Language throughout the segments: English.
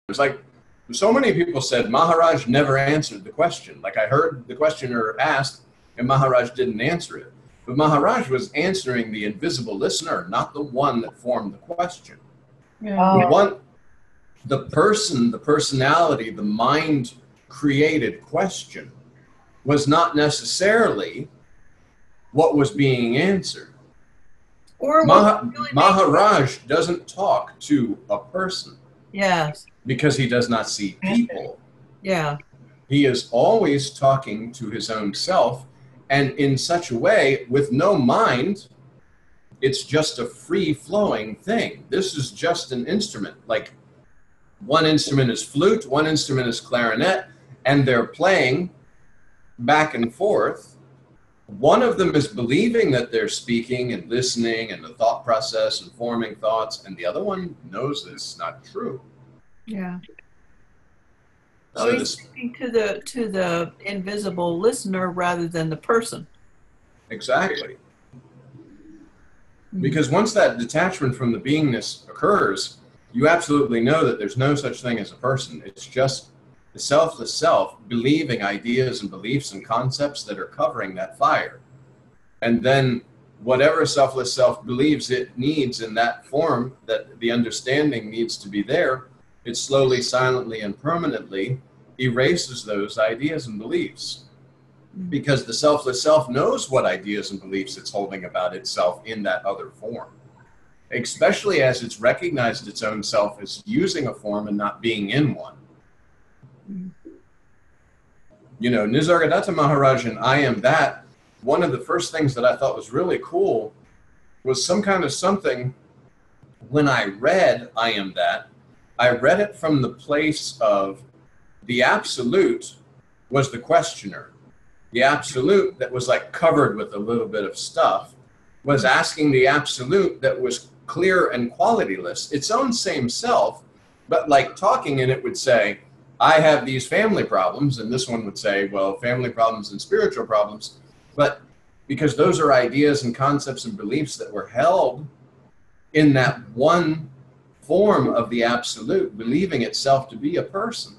It's like so many people said Maharaj never answered the question. Like I heard the questioner asked and Maharaj didn't answer it. But Maharaj was answering the invisible listener, not the one that formed the question. Yeah. The person, the personality, the mind created question was not necessarily what was being answered. Or Maharaj doesn't talk to a person. Yes. Because he does not see people. Yeah. He is always talking to his own self, and in such a way, with no mind, it's just a free-flowing thing. This is just an instrument. Like one instrument is flute, one instrument is clarinet, and they're playing back and forth. One of them is believing that they're speaking and listening and the thought process and forming thoughts, and the other one knows that it's not true. Yeah. So he's speaking to the invisible listener rather than the person. Exactly. Because once that detachment from the beingness occurs, you absolutely know that there's no such thing as a person. It's just the selfless self believing ideas and beliefs and concepts that are covering that fire. And then whatever selfless self believes it needs in that form, that the understanding needs to be there, it slowly, silently, and permanently erases those ideas and beliefs. Because the selfless self knows what ideas and beliefs it's holding about itself in that other form. Especially as it's recognized its own self as using a form and not being in one. You know, Nisargadatta Maharaj and I Am That, one of the first things that I thought was really cool was some kind of something, when I read I Am That, I read it from the place of the absolute was the questioner. The absolute that was like covered with a little bit of stuff was asking the absolute that was clear and qualityless, its own same self, but like talking, and it would say, I have these family problems, and this one would say, well, family problems and spiritual problems, but because those are ideas and concepts and beliefs that were held in that one form of the absolute, believing itself to be a person.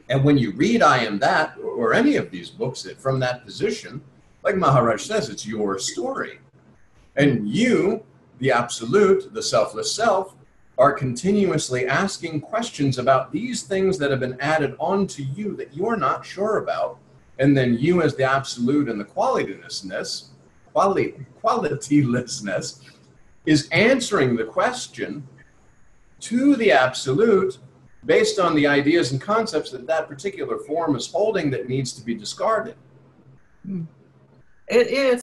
And when you read I Am That, or any of these books from that position, like Maharaj says, it's your story. And you, the absolute, the selfless self, are continuously asking questions about these things that have been added onto you that you're not sure about. And then you as the absolute and the qualitylessness is answering the question to the absolute based on the ideas and concepts that that particular form is holding that needs to be discarded. It is